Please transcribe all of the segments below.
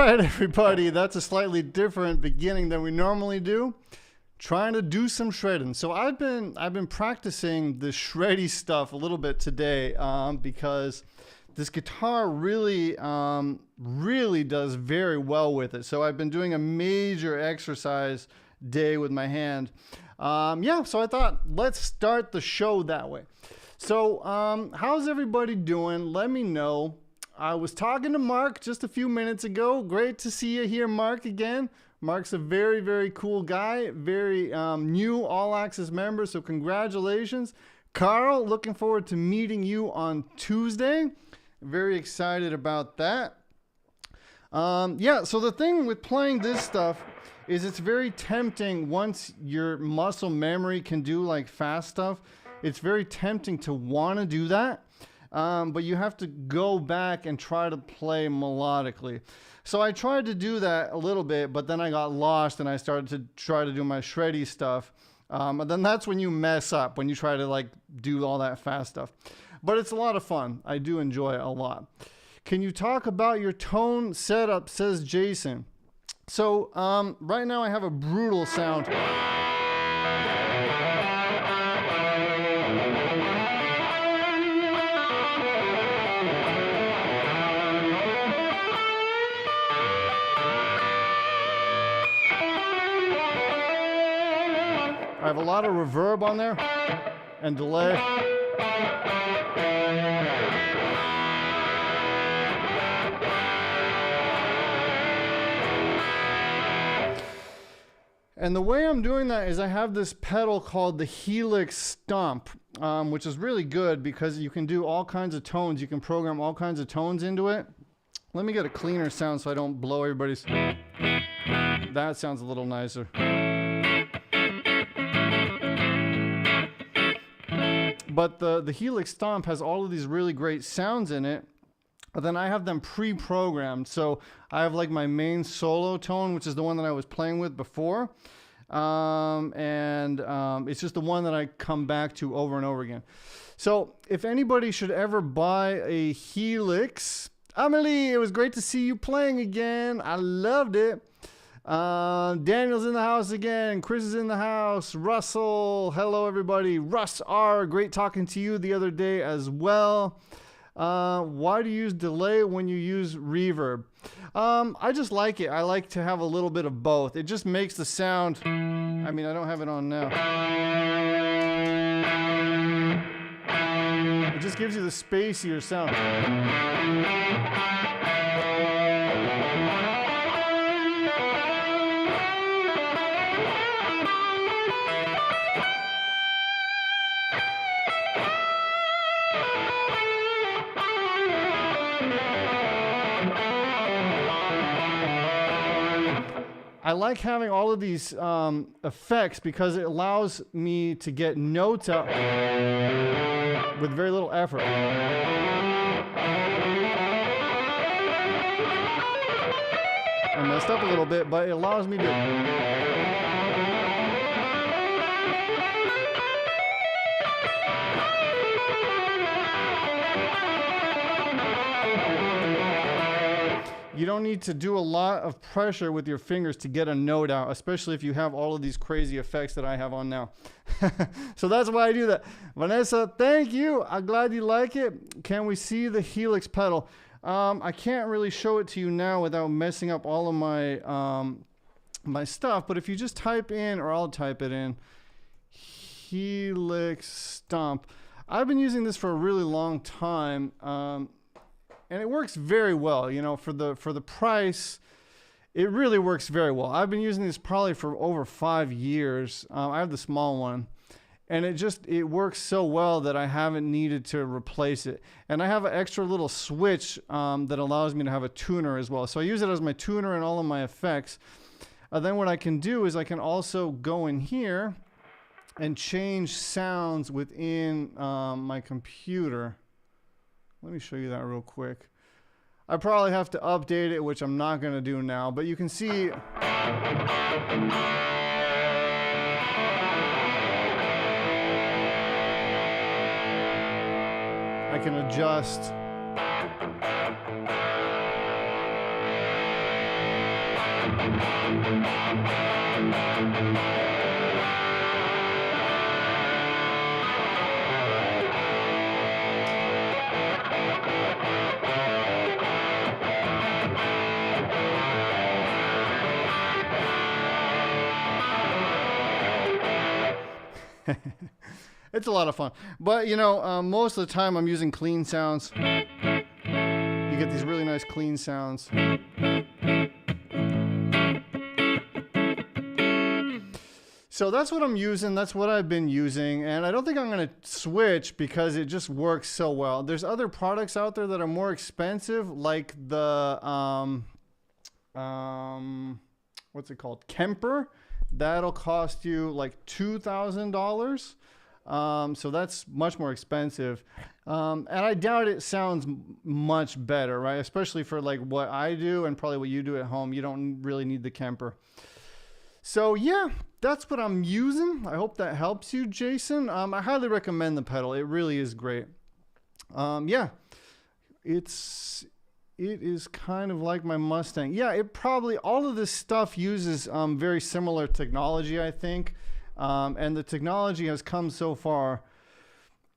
right, everybody, that's a slightly different beginning than we normally do. Trying to do some shredding. So I've been practicing the shreddy stuff a little bit today because this guitar really does very well with it. So I've been doing a major exercise day with my hand. Yeah, so I thought let's start the show that way. So how's everybody doing? Let me know. I was talking to Mark just a few minutes ago. Great to see you here, Mark, again. Mark's a very, very cool guy, very new All Access member, so congratulations. Carl, looking forward to meeting you on Tuesday. Very excited about that. Yeah, so the thing with playing this stuff is it's very tempting once your muscle memory can do like fast stuff. It's very tempting to want to do that. But you have to go back and try to play melodically. So I tried to do that a little bit, but then I got lost and I started to try to do my shreddy stuff. And then that's when you mess up, when you try to like do all that fast stuff. But it's a lot of fun. I do enjoy it a lot. Can you talk about your tone setup, says Jason. So right now I have a brutal sound. I have a lot of reverb on there and delay. And the way I'm doing that is I have this pedal called the Helix Stomp, which is really good because you can do all kinds of tones. You can program all kinds of tones into it. Let me get a cleaner sound so I don't blow everybody's. That sounds a little nicer. But the Helix Stomp has all of these really great sounds in it. But then I have them pre-programmed. So I have like my main solo tone, which is the one that I was playing with before. It's just the one that I come back to over and over again. So if anybody should ever buy a Helix, Amelie, it was great to see you playing again. I loved it. Daniel's in the house again. Chris is in the house. Russell, hello everybody. Russ R, great talking to you the other day as well. Why do you use delay when you use reverb? I just like it. I like to have a little bit of both. It just makes the sound. I mean, I don't have it on now. It just gives you the spacier sound. I like having all of these effects because it allows me to get notes out with very little effort. I messed up a little bit, but it allows me to... You don't need to do a lot of pressure with your fingers to get a note out, especially if you have all of these crazy effects that I have on now. So that's why I do that. Vanessa, thank you. I'm glad you like it. Can we see the Helix pedal? I can't really show it to you now without messing up all of my my stuff, but if you just type in, or I'll type it in, Helix Stomp. I've been using this for a really long time. And it works very well, you know, for the price. It really works very well. I've been using this probably for over 5 years. I have the small one, and it works so well that I haven't needed to replace it. And I have an extra little switch that allows me to have a tuner as well. So I use it as my tuner and all of my effects. Then what I can do is I can also go in here and change sounds within my computer. Let me show you that real quick. I probably have to update it, which I'm not going to do now, but you can see I can adjust It's a lot of fun. But, you know, most of the time I'm using clean sounds. You get these really nice clean sounds. So that's what I'm using. That's what I've been using. And I don't think I'm going to switch because it just works so well. There's other products out there that are more expensive, like the, what's it called? Kemper. That'll cost you like $2,000. So that's much more expensive. And I doubt it sounds much better, right? Especially for like what I do and probably what you do at home. You don't really need the Kemper. So yeah, that's what I'm using. I hope that helps you, Jason. I highly recommend the pedal. It really is great. Yeah, it is kind of like my Mustang. Yeah, it probably, all of this stuff uses very similar technology, I think. And the technology has come so far.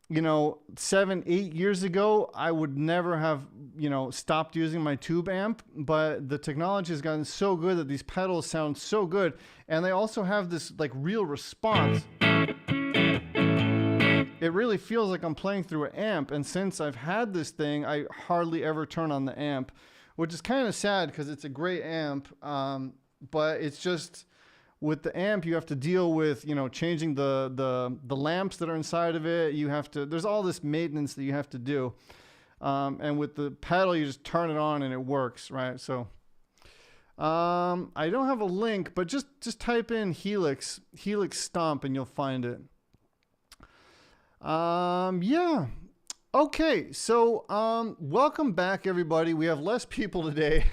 You know, 7, 8 years ago, I would never have, you know, stopped using my tube amp, but the technology has gotten so good that these pedals sound so good. And they also have this like real response. It really feels like I'm playing through an amp. And since I've had this thing, I hardly ever turn on the amp, which is kind of sad because it's a great amp. But it's just, with the amp, you have to deal with, you know, changing the lamps that are inside of it. You have to, there's all this maintenance that you have to do. And with the pedal, you just turn it on and it works, right? So I don't have a link, but just type in Helix Stomp and you'll find it. Yeah. Okay, so welcome back, everybody. We have less people today.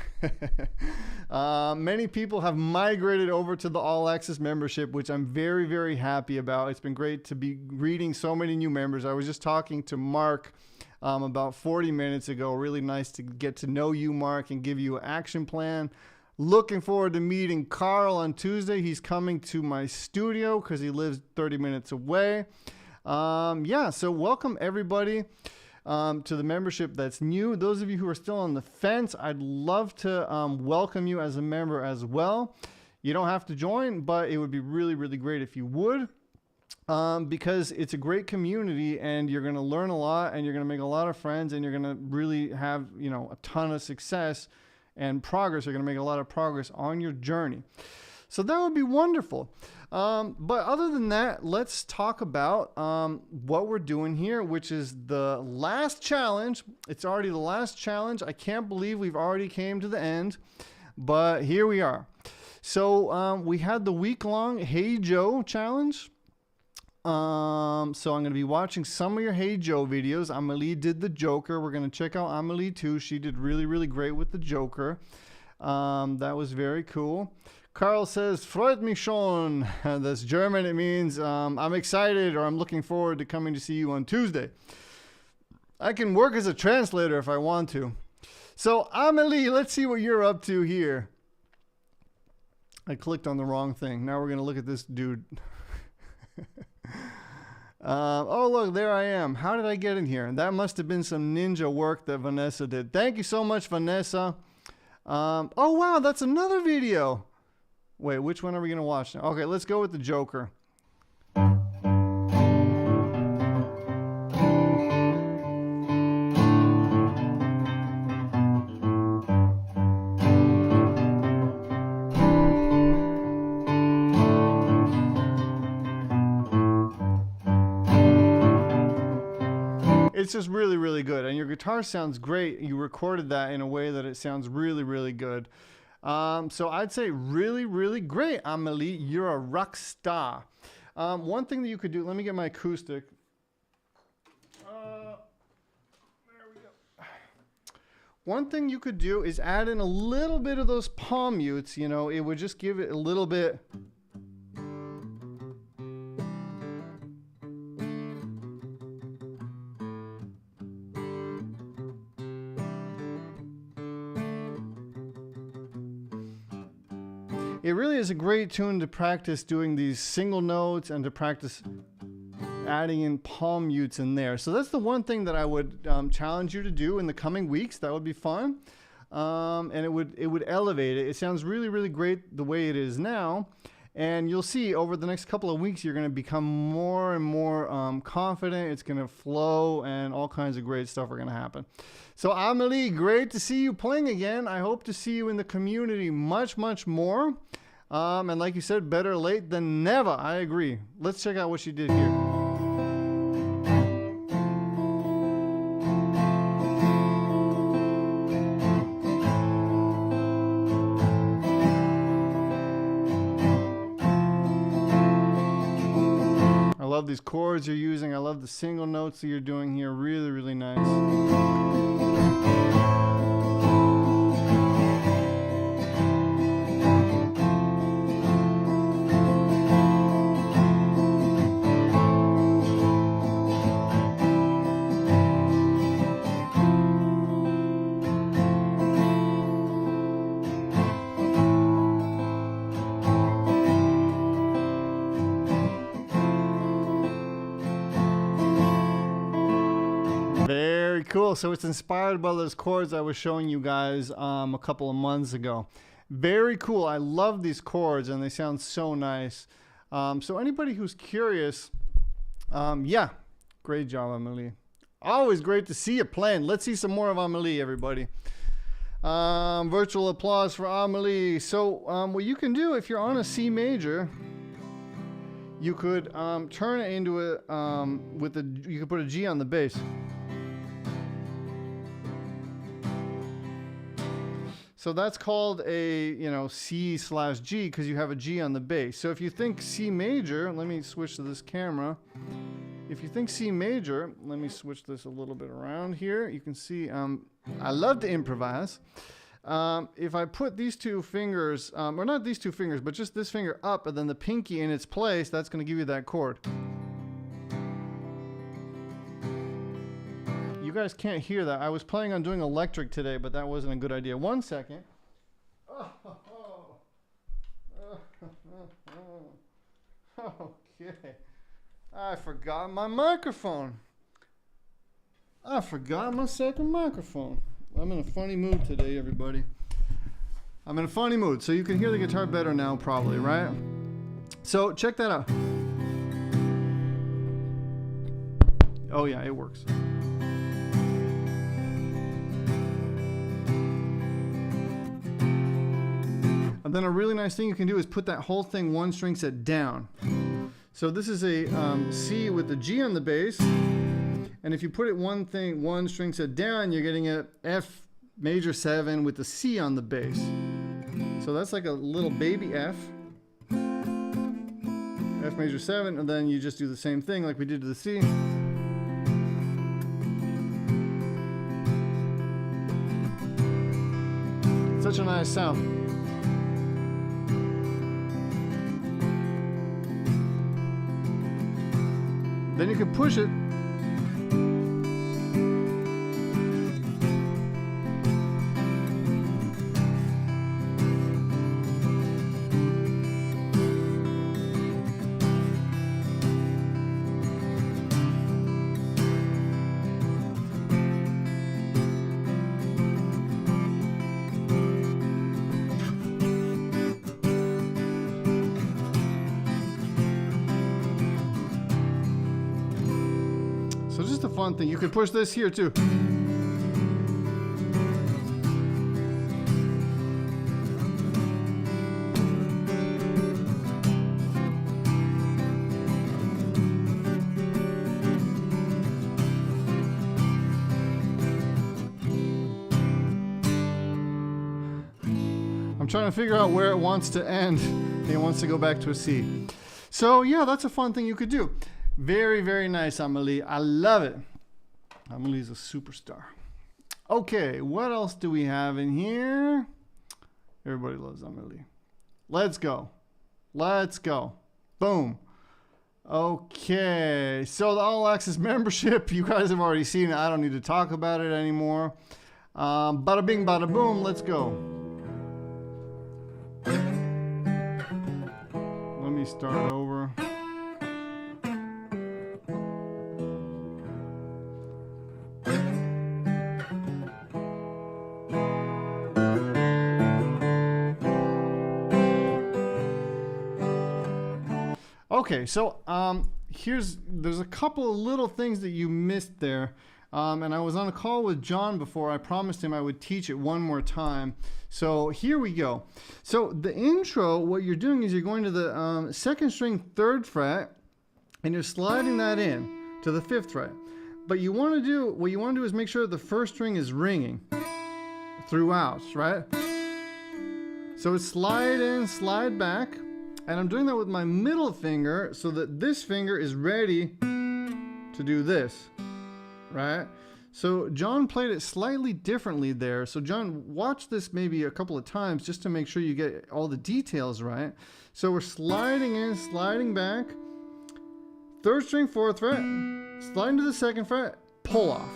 Many people have migrated over to the All Access membership, which I'm very, very happy about. It's been great to be greeting so many new members. I was just talking to Mark about 40 minutes ago. Really nice to get to know you, Mark, and give you an action plan. Looking forward to meeting Carl on Tuesday. He's coming to my studio because he lives 30 minutes away. Yeah, so welcome everybody to the membership that's new. Those of you who are still on the fence, I'd love to welcome you as a member as well. You don't have to join, but it would be really, really great if you would, because it's a great community and you're going to learn a lot and you're going to make a lot of friends and you're going to really have, you know, a ton of success and progress. You're going to make a lot of progress on your journey. So that would be wonderful. But other than that, let's talk about what we're doing here, which is the last challenge. It's already the last challenge. I can't believe we've already came to the end, but here we are. So we had the week-long Hey Joe challenge. So I'm going to be watching some of your Hey Joe videos. Amelie did the Joker. We're going to check out Amelie too. She did really, really great with the Joker. That was very cool. Carl says, freut mich schon. That's German. It means I'm excited or I'm looking forward to coming to see you on Tuesday. I can work as a translator if I want to. So Amelie, let's see what you're up to here. I clicked on the wrong thing. Now we're going to look at this dude. Oh, look, there I am. How did I get in here? That must have been some ninja work that Vanessa did. Thank you so much, Vanessa. Oh, wow, that's another video. Wait, which one are we going to watch now? Okay, let's go with the Joker. It's just really, really good. And your guitar sounds great. You recorded that in a way that it sounds really, really good. So I'd say really, really great, Amelie. You're a rock star. One thing that you could do, let me get my acoustic. There we go. One thing you could do is add in a little bit of those palm mutes. You know, it would just give it a little bit. It really is a great tune to practice doing these single notes and to practice adding in palm mutes in there. So that's the one thing that I would challenge you to do in the coming weeks. That would be fun. And it would elevate it. It sounds really, really great the way it is now. And you'll see over the next couple of weeks, you're going to become more and more confident. It's going to flow and all kinds of great stuff are going to happen. So Amelie, great to see you playing again. I hope to see you in the community much, much more. And like you said, better late than never. I agree. Let's check out what she did here. I love these chords you're using. I love the single notes that you're doing here. Really, really nice. Very cool. So it's inspired by those chords I was showing you guys a couple of months ago. Very cool. I love these chords and they sound so nice. So anybody who's curious, yeah, great job, Amelie. Always great to see you playing. Let's see some more of Amelie, everybody. Virtual applause for Amelie. So what you can do if you're on a C major, you could turn it into a you could put a G on the bass. So that's called a, C/G because you have a G on the bass. So if you think C major, let me switch to this camera. If you think C major, let me switch this a little bit around here. You can see I love to improvise. If I put these two fingers, or not these two fingers, but just this finger up and then the pinky in its place, that's going to give you that chord. You guys can't hear that. I was planning on doing electric today, but that wasn't a good idea. 1 second. Okay. I forgot my microphone. I forgot my second microphone. I'm in a funny mood today, everybody. I'm in a funny mood. So you can hear the guitar better now, probably, right? So check that out. Oh, yeah, it works. And then a really nice thing you can do is put that whole thing one string set down. So this is a C with the G on the bass. And if you put it one string set down, you're getting a F major 7 with the C on the bass. So that's like a little baby F. F major 7, and then you just do the same thing like we did to the C. Such a nice sound. Then you can push it. So just a fun thing. You can push this here too. I'm trying to figure out where it wants to end. It wants to go back to a C. So yeah, that's a fun thing you could do. Very, very nice, Amelie. I love it. Amelie's a superstar. Okay, what else do we have in here? Everybody loves Amelie. Let's go. Let's go. Boom. Okay, so the All Access membership, you guys have already seen it. I don't need to talk about it anymore. Bada bing, bada boom, let's go. start over. Okay, so there's a couple of little things that you missed there. And I was on a call with John before. I promised him I would teach it one more time. So here we go. So the intro, what you're doing is you're going to the second string 3rd fret, and you're sliding that in to the 5th fret. But what you want to do is make sure the first string is ringing throughout, right? So it's slide in, slide back, and I'm doing that with my middle finger so that this finger is ready to do this, right? So John played it slightly differently there. So John, watch this maybe a couple of times just to make sure you get all the details right. So we're sliding in, sliding back, 3rd string 4th fret, sliding to the 2nd fret, pull off.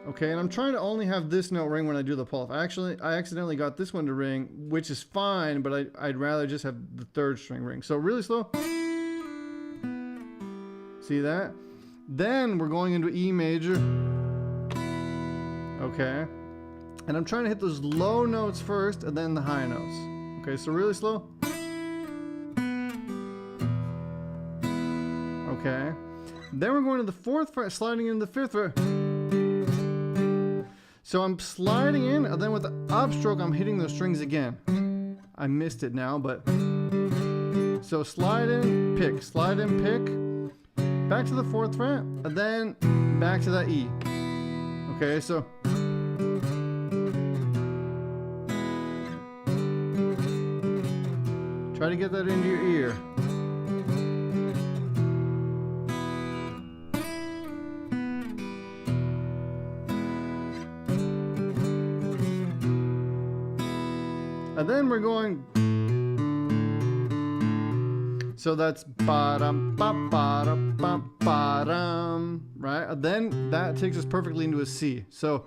Okay, and I'm trying to only have this note ring when I do the pull off. I accidentally got this one to ring, which is fine, but I'd rather just have the 3rd string ring. So really slow. See that? Then we're going into E major. Okay. And I'm trying to hit those low notes first and then the high notes. Okay, so really slow. Okay. Then we're going to the 4th fret, sliding into the 5th fret. So I'm sliding in, and then with the upstroke, I'm hitting those strings again. I missed it now, but... So slide in, pick, slide in, pick, back to the 4th fret, and then back to that E. Okay, so... Try to get that into your ear. And then we're going, so that's ba-dum, ba-ba-dum, ba-ba-dum, right? And then that takes us perfectly into a C. So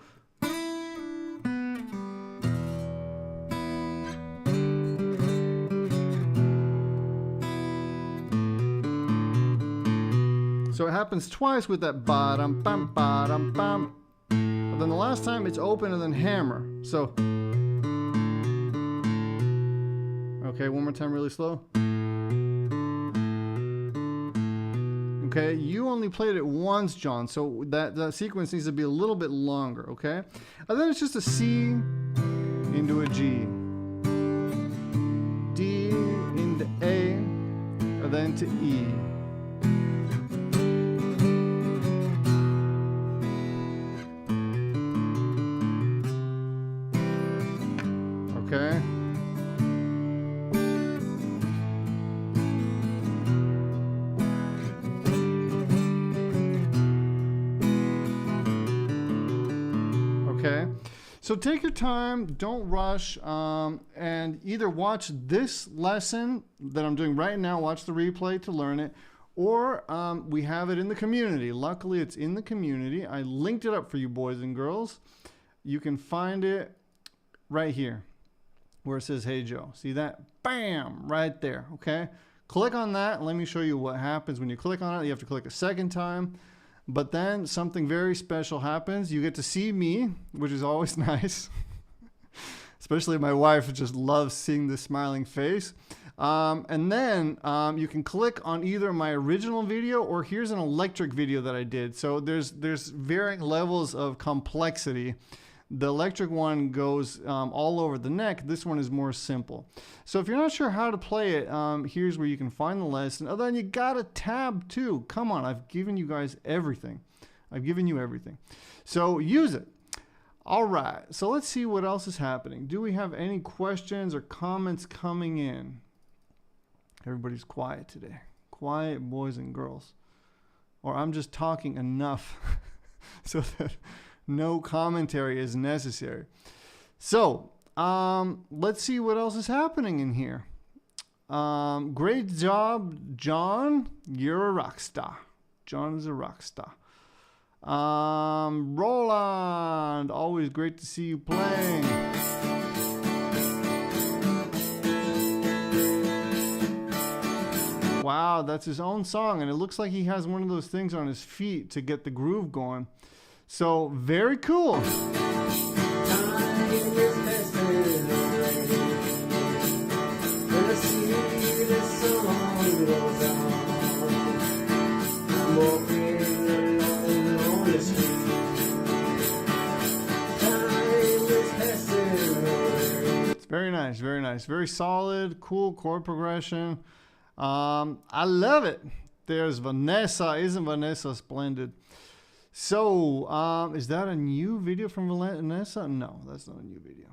it happens twice with that ba-dum, bum, ba-dum, bum. And then the last time it's open and then hammer. So okay, one more time really slow. Okay, you only played it once, John, so that sequence needs to be a little bit longer, okay? And then it's just a C into a G. D into A, and then to E. Okay? Okay, so take your time, don't rush, and either watch this lesson that I'm doing right now, watch the replay to learn it, or we have it in the community. Luckily, it's in the community. I linked it up for you boys and girls. You can find it right here where it says, Hey Joe. See that? Bam! Right there, okay? Click on that, and let me show you what happens when you click on it. You have to click a second time. But then something very special happens. You get to see me, which is always nice. Especially my wife just loves seeing the smiling face. And then you can click on either my original video or here's an electric video that I did. So there's varying levels of complexity. The electric one goes all over the neck. This one is more simple. So if you're not sure how to play it, here's where you can find the lesson. Oh, then you got a tab too. Come on, I've given you guys everything. I've given you everything. So use it. All right, so let's see what else is happening. Do we have any questions or comments coming in? Everybody's quiet today. Quiet boys and girls. Or I'm just talking enough so that no commentary is necessary. So, let's see what else is happening in here. Great job, John. You're a rock star. John is a rock star. Roland, always great to see you playing. Wow, that's his own song, and it looks like he has one of those things on his feet to get the groove going. So very cool. It's very nice, very nice, very solid, cool chord progression. I love it. There's Vanessa. Isn't Vanessa splendid? So, is that a new video from Vanessa? No, that's not a new video.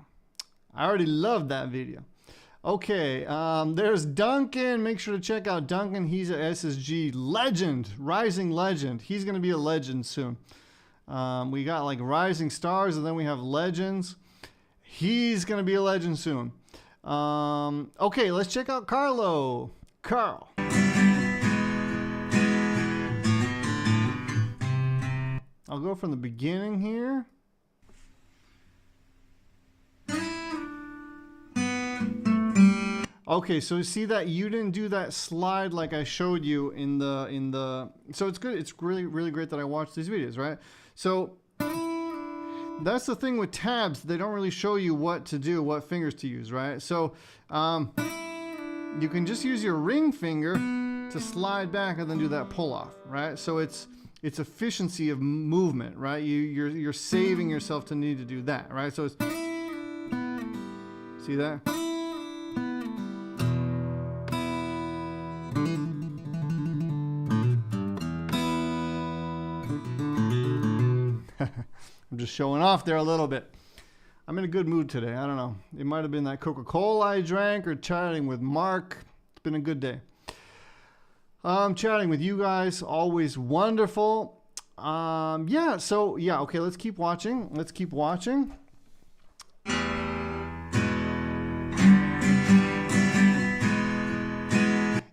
I already loved that video. Okay, there's Duncan. Make sure to check out Duncan. He's a SSG legend, rising legend. He's going to be a legend soon. We got like rising stars, and then we have legends. He's going to be a legend soon. Okay, let's check out Carlo. Carl. I'll go from the beginning here. Okay, so see that you didn't do that slide like I showed you in the so it's good. It's really great that I watch these videos, right? So that's the thing with tabs. They don't really show you what to do, what fingers to use, right? So you can just use your ring finger to slide back and then do that pull off, right? So it's efficiency of movement, right? You're saving yourself to need to do that, right? So it's, see that? I'm just showing off there a little bit. I'm in a good mood today. I don't know. It might have been that Coca-Cola I drank or chatting with Mark. It's been a good day. Chatting with you guys, always wonderful. Yeah, so yeah, okay, let's keep watching. Let's keep watching.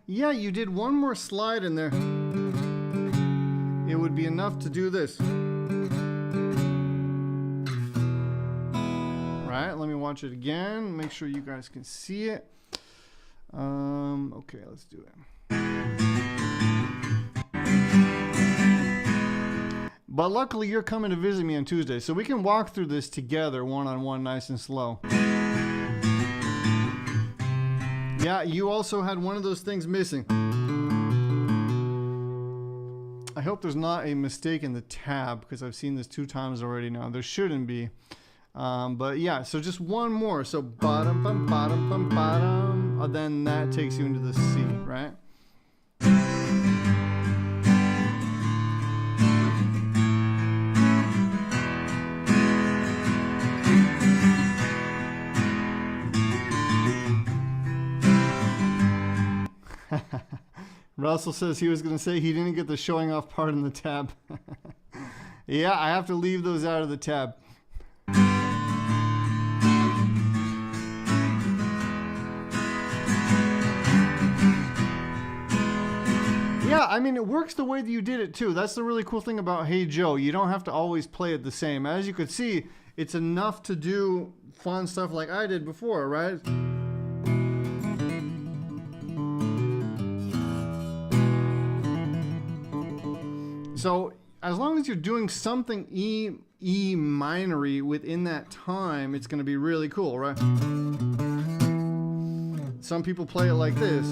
Yeah, you did one more slide in there. It would be enough to do this. Right, let me watch it again. Make sure you guys can see it. Okay, let's do it. But luckily you're coming to visit me on Tuesday, so we can walk through this together one-on-one, nice and slow. Yeah, you also had one of those things missing. I hope there's not a mistake in the tab, because I've seen this 2 times already now. There shouldn't be. But yeah, so just one more. So bottom, bum, bottom, bum, bottom. Then that takes you into the C, right? Russell says he was going to say he didn't get the showing off part in the tab. Yeah, I have to leave those out of the tab. Yeah, I mean, it works the way that you did it too. That's the really cool thing about Hey Joe. You don't have to always play it the same. As you could see, it's enough to do fun stuff like I did before, right? So as long as you're doing something E minor-y within that time, it's going to be really cool, right? Some people play it like this.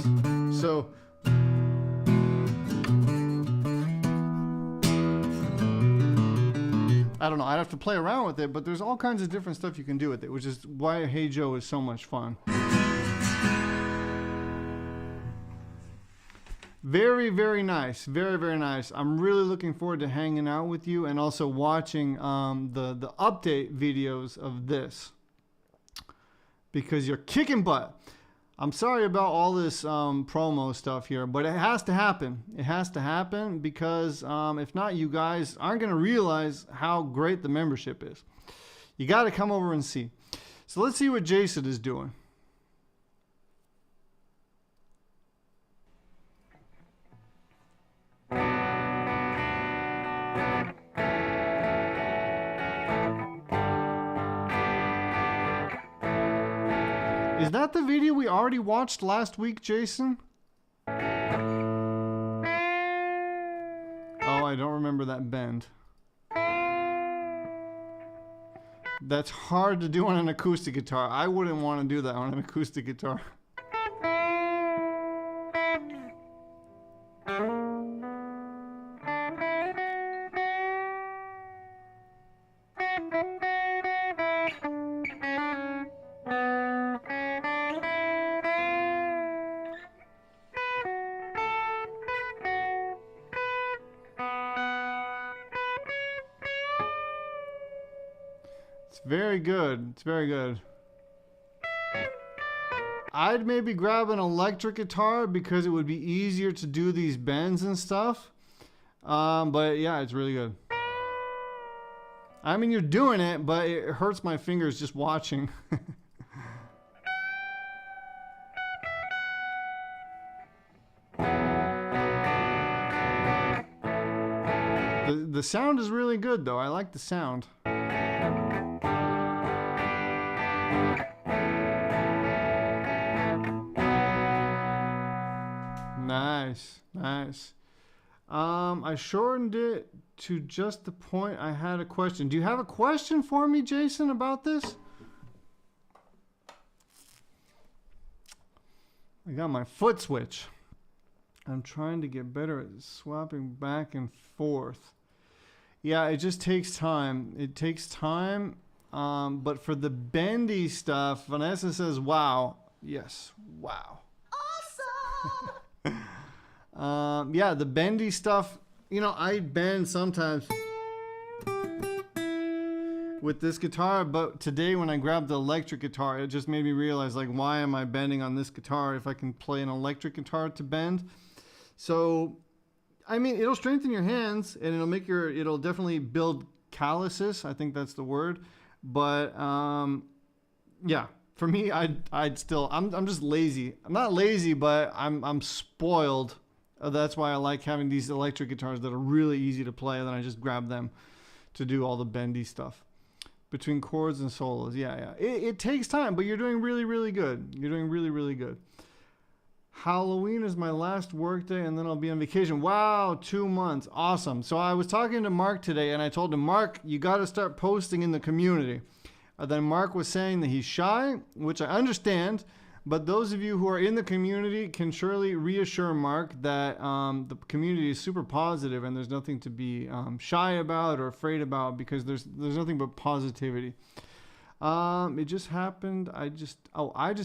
So I don't know, I'd have to play around with it, but there's all kinds of different stuff you can do with it, which is why Hey Joe is so much fun. Very, very nice. Very, very nice. I'm really looking forward to hanging out with you and also watching the update videos of this, because you're kicking butt. I'm sorry about all this promo stuff here, but it has to happen. It has to happen because if not, you guys aren't going to realize how great the membership is. You got to come over and see. So let's see what Jason is doing. Is that the video we already watched last week, Jason? I don't remember that bend. That's hard to do on an acoustic guitar. I wouldn't want to do that on an acoustic guitar. It's very good. It's very good. I'd maybe grab an electric guitar because it would be easier to do these bends and stuff. But yeah, it's really good. I mean, you're doing it, but it hurts my fingers just watching. The sound is really good, though. I like the sound. Nice, nice. I shortened it to just the point I had a question. Do you have a question for me, Jason, about this? I got my foot switch. I'm trying to get better at swapping back and forth. Yeah, it just takes time. It takes time. But for the bendy stuff, Vanessa says, wow. Yes, wow. Awesome! Yeah, the bendy stuff, you know, I bend sometimes with this guitar, but today when I grabbed the electric guitar, it just made me realize, like, why am I bending on this guitar if I can play an electric guitar to bend? So, I mean, it'll strengthen your hands and it'll definitely build calluses. I think that's the word. But, yeah, for me, I'm just lazy. I'm not lazy, but I'm spoiled. That's why I like having these electric guitars that are really easy to play, and then I just grab them to do all the bendy stuff between chords and solos. Yeah. It takes time, but you're doing really, really good. You're doing really, really good. Halloween is my last work day, and then I'll be on vacation. Wow, 2 months. Awesome. So I was talking to Mark today, and I told him, Mark, you got to start posting in the community. Then Mark was saying that he's shy, which I understand. But those of you who are in the community can surely reassure Mark that the community is super positive and there's nothing to be shy about or afraid about, because there's nothing but positivity. It just happened. I just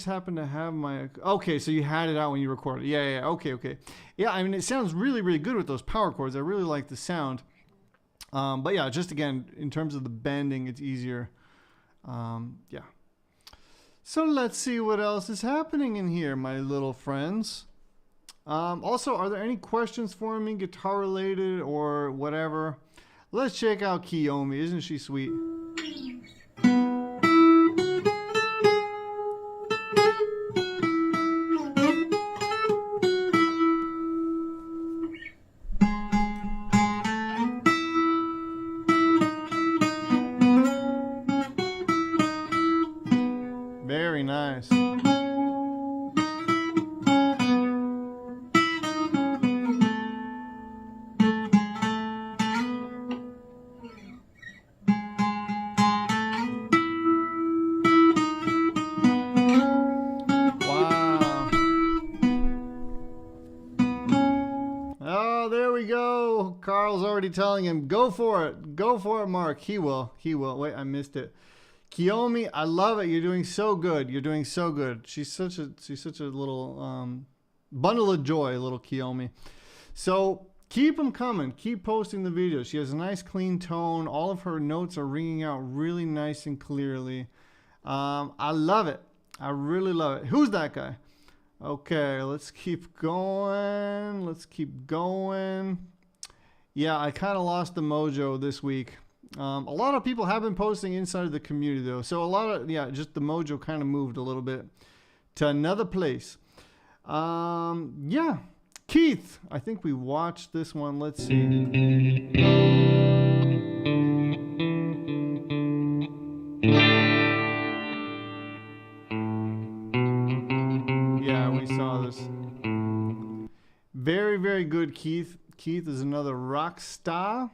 happened to have my, okay, so you had it out when you recorded. Yeah. Okay. Yeah, I mean, it sounds really, really good with those power chords. I really like the sound. But yeah, just again, in terms of the bending, it's easier. Yeah. So let's see what else is happening in here, my little friends. Also, are there any questions for me, guitar related or whatever? Let's check out Kiyomi. Isn't she sweet? Very nice. Wow. Oh, there we go. Carl's already telling him, go for it. Go for it, Mark. He will. Wait, I missed it. Kiyomi, I love it. You're doing so good. You're doing so good. She's such a little bundle of joy, little Kiyomi. So keep them coming. Keep posting the videos. She has a nice clean tone. All of her notes are ringing out really nice and clearly. I love it. I really love it. Who's that guy? Okay, let's keep going. Yeah, I kind of lost the mojo this week. A lot of people have been posting inside of the community though. So just the mojo kind of moved a little bit to another place. Yeah. Keith, I think we watched this one. Let's see. Yeah, we saw this. Very, very good, Keith. Keith is another rock star.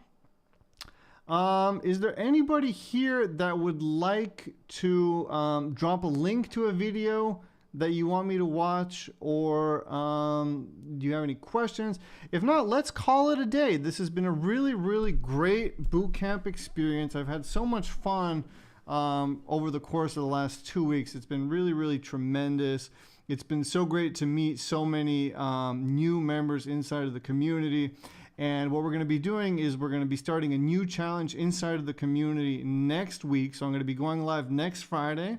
Is there anybody here that would like to drop a link to a video that you want me to watch, or do you have any questions? If not, let's call it a day. This has been a really, really great boot camp experience. I've had so much fun over the course of the last 2 weeks. It's been really, really tremendous. It's been so great to meet so many new members inside of the community. And what we're going to be doing is we're going to be starting a new challenge inside of the community next week. So I'm going to be going live next Friday.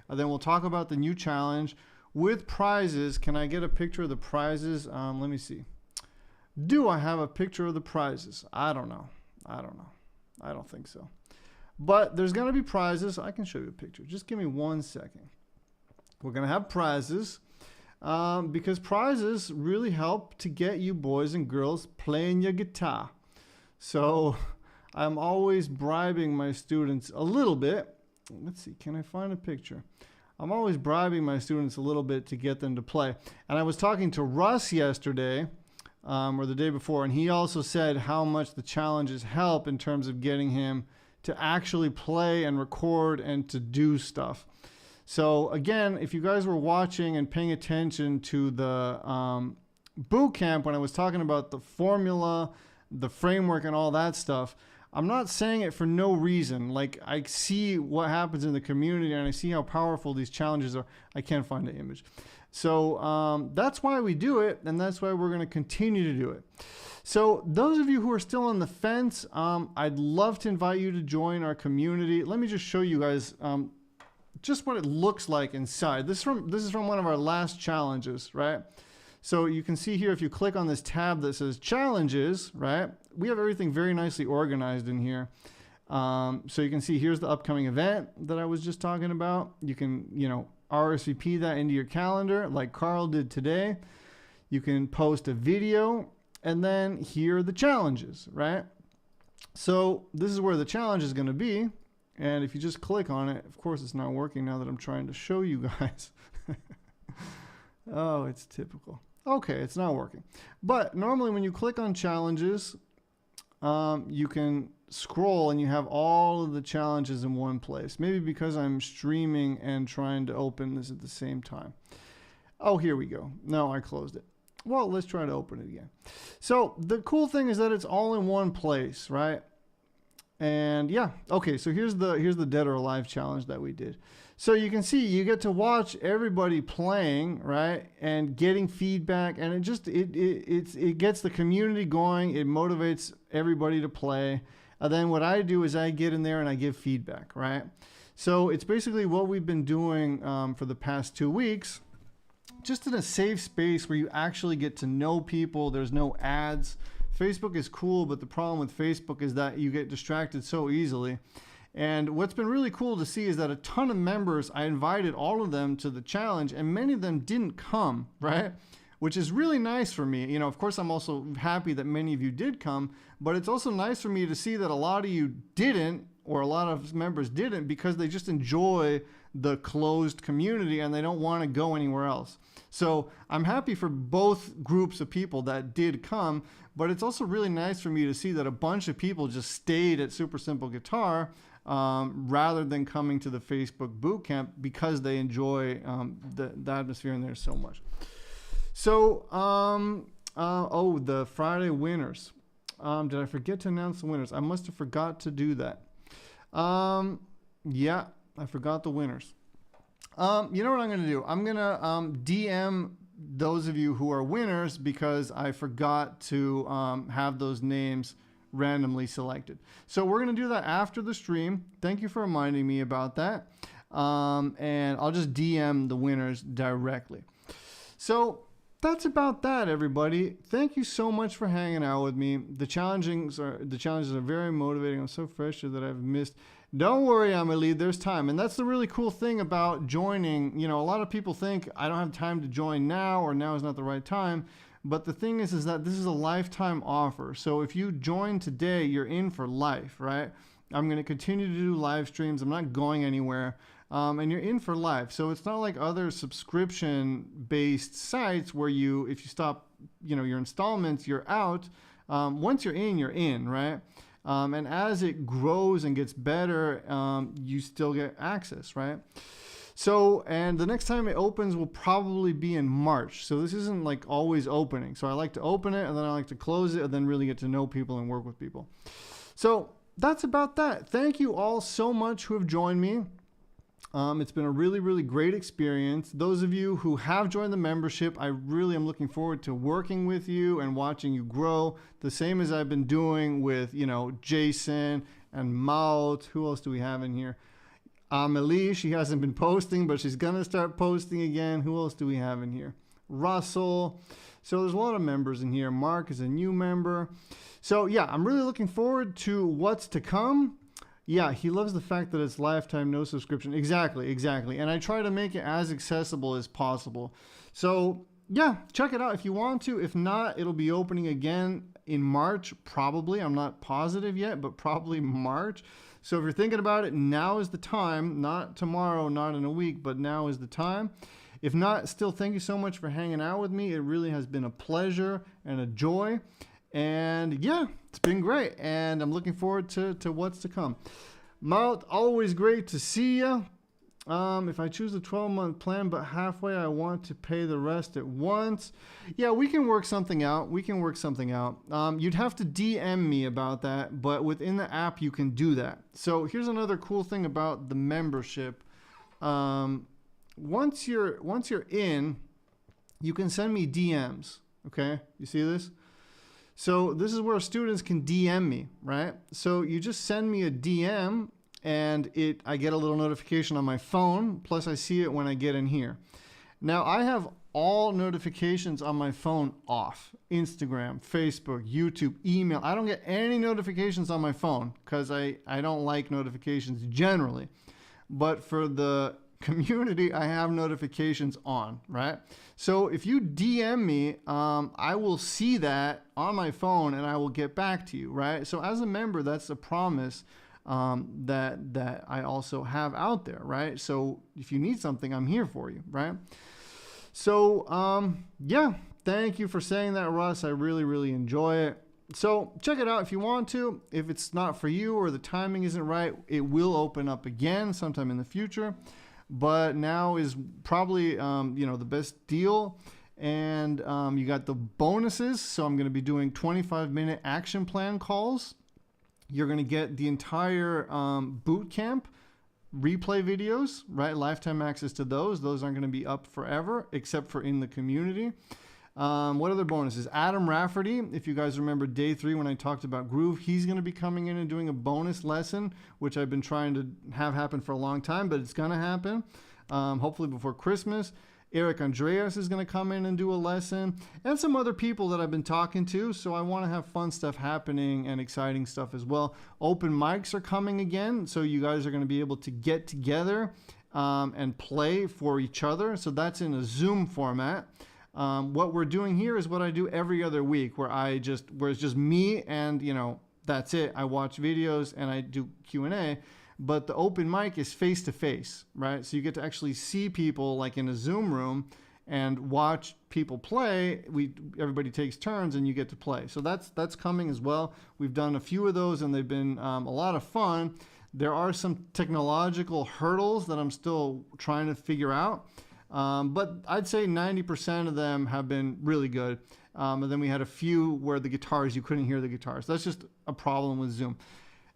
Then we'll talk about the new challenge with prizes. Can I get a picture of the prizes? Let me see. Do I have a picture of the prizes? I don't know. I don't think so. But there's going to be prizes. I can show you a picture. Just give me 1 second. We're going to have prizes because prizes really help to get you boys and girls playing your guitar. So I'm always bribing my students a little bit. Let's see, can I find a picture? I'm always bribing my students a little bit to get them to play. And I was talking to Russ yesterday, or the day before, and he also said how much the challenges help in terms of getting him to actually play and record and to do stuff. So again, if you guys were watching and paying attention to the boot camp when I was talking about the formula, the framework, and all that stuff, I'm not saying it for no reason. Like, I see what happens in the community and I see how powerful these challenges are. I can't find the image. So that's why we do it, and that's why we're going to continue to do it. So those of you who are still on the fence, I'd love to invite you to join our community. Let me just show you guys just what it looks like inside. This is from one of our last challenges, right? So you can see here, if you click on this tab that says challenges, right? We have everything very nicely organized in here. So you can see here's the upcoming event that I was just talking about. You can, RSVP that into your calendar like Carl did today. You can post a video, and then here are the challenges, right? So this is where the challenge is going to be. And if you just click on it, of course it's not working now that I'm trying to show you guys. Oh, it's typical. Okay, it's not working. But normally when you click on challenges, you can scroll and you have all of the challenges in one place. Maybe because I'm streaming and trying to open this at the same time. Oh, here we go. No, I closed it. Well, let's try to open it again. So the cool thing is that it's all in one place, right? And yeah, okay, so here's the Dead or Alive challenge that we did. So you can see you get to watch everybody playing, right, and getting feedback, and it gets the community going. It motivates everybody to play. And then what I do is I get in there and I give feedback, right? So it's basically what we've been doing for the past 2 weeks, just in a safe space where you actually get to know people. There's no ads. Facebook is cool, but the problem with Facebook is that you get distracted so easily. And what's been really cool to see is that a ton of members, I invited all of them to the challenge, and many of them didn't come, right? Which is really nice for me. Of course, I'm also happy that many of you did come, but it's also nice for me to see that a lot of you didn't, or a lot of members didn't, because they just enjoy the closed community and they don't want to go anywhere else. So I'm happy for both groups of people that did come, but it's also really nice for me to see that a bunch of people just stayed at Super Simple Guitar rather than coming to the Facebook Bootcamp because they enjoy the atmosphere in there so much. So, oh, the Friday winners. Did I forget to announce the winners? I must have forgot to do that. Yeah, I forgot the winners. You know what I'm going to do? I'm going to DM those of you who are winners because I forgot to have those names randomly selected. So we're going to do that after the stream. Thank you for reminding me about that. And I'll just DM the winners directly. So that's about that, everybody. Thank you so much for hanging out with me. The challenges are very motivating. I'm so frustrated that I've missed. Don't worry, Amelie, there's time. And that's the really cool thing about joining. A lot of people think I don't have time to join now, or now is not the right time. But the thing is that this is a lifetime offer. So if you join today, you're in for life, right? I'm going to continue to do live streams. I'm not going anywhere. And you're in for life. So it's not like other subscription-based sites where if you stop, your installments, you're out. Once you're in, right? And as it grows and gets better, you still get access, right? So, and the next time it opens will probably be in March. So this isn't like always opening. So I like to open it and then I like to close it and then really get to know people and work with people. So that's about that. Thank you all so much who have joined me. It's been a really, really great experience. Those of you who have joined the membership, I really am looking forward to working with you and watching you grow. The same as I've been doing with, you know, Jason and Maut. Who else do we have in here? Amelie, she hasn't been posting, but she's going to start posting again. Who else do we have in here? Russell. So there's a lot of members in here. Mark is a new member. So yeah, I'm really looking forward to what's to come. Yeah, he loves the fact that it's lifetime, no subscription. Exactly. And I try to make it as accessible as possible. So yeah, check it out if you want to. If not, it'll be opening again in March, probably. I'm not positive yet, but probably March. So if you're thinking about it, now is the time, not tomorrow, not in a week, but now is the time. If not, still thank you so much for hanging out with me. It really has been a pleasure and a joy. And yeah, it's been great. And I'm looking forward to what's to come. Maut, always great to see you. If I choose a 12-month plan, but halfway I want to pay the rest at once. Yeah, we can work something out. You'd have to DM me about that, but within the app you can do that. So here's another cool thing about the membership. Once you're in, you can send me DMs. Okay, you see this? So this is where students can DM me, right? So you just send me a DM. And I get a little notification on my phone, plus I see it when I get in here. Now I have all notifications on my phone off. Instagram, Facebook, YouTube, email. I don't get any notifications on my phone because I don't like notifications generally. But for the community, I have notifications on, right? So if you DM me, I will see that on my phone and I will get back to you, right? So as a member, that's a promise that I also have out there, right? So if you need something, I'm here for you, right? So yeah, thank you for saying that, Russ. I really, really enjoy it. So check it out if you want to. If it's not for you or the timing isn't right, it will open up again sometime in the future. But now is probably the best deal. And you got the bonuses. So I'm going to be doing 25-minute action plan calls. You're going to get the entire BootCamp replay videos, right? Lifetime access to those. Those aren't going to be up forever, except for in the community. What other bonuses? Adam Rafferty, if you guys remember day 3 when I talked about Groove, he's going to be coming in and doing a bonus lesson, which I've been trying to have happen for a long time, but it's going to happen, hopefully before Christmas. Eric Andreas is going to come in and do a lesson, and some other people that I've been talking to. So I want to have fun stuff happening and exciting stuff as well. Open mics are coming again. So you guys are going to be able to get together and play for each other. So that's in a Zoom format. What we're doing here is what I do every other week where it's just me and, that's it. I watch videos and I do Q&A. But the open mic is face-to-face, right? So you get to actually see people like in a Zoom room and watch people play. Everybody takes turns and you get to play. So that's coming as well. We've done a few of those and they've been a lot of fun. There are some technological hurdles that I'm still trying to figure out. But I'd say 90% of them have been really good. And then we had a few where you couldn't hear the guitars. That's just a problem with Zoom.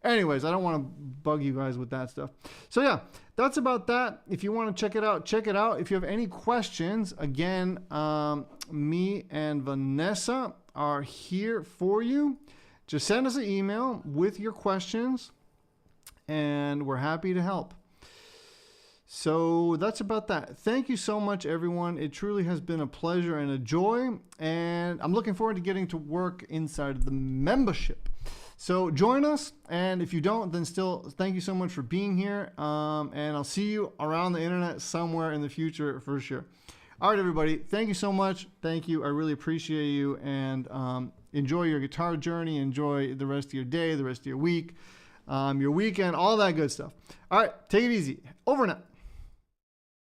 Anyways, I don't want to bug you guys with that stuff. So yeah, that's about that. If you want to check it out, check it out. If you have any questions, again, me and Vanessa are here for you. Just send us an email with your questions and we're happy to help. So that's about that. Thank you so much, everyone. It truly has been a pleasure and a joy. And I'm looking forward to getting to work inside of the membership. So join us, and if you don't, then still thank you so much for being here, and I'll see you around the internet somewhere in the future for sure. All right, everybody, thank you so much. Thank you. I really appreciate you, and enjoy your guitar journey. Enjoy the rest of your day, the rest of your week, your weekend, all that good stuff. All right, take it easy. Over and out.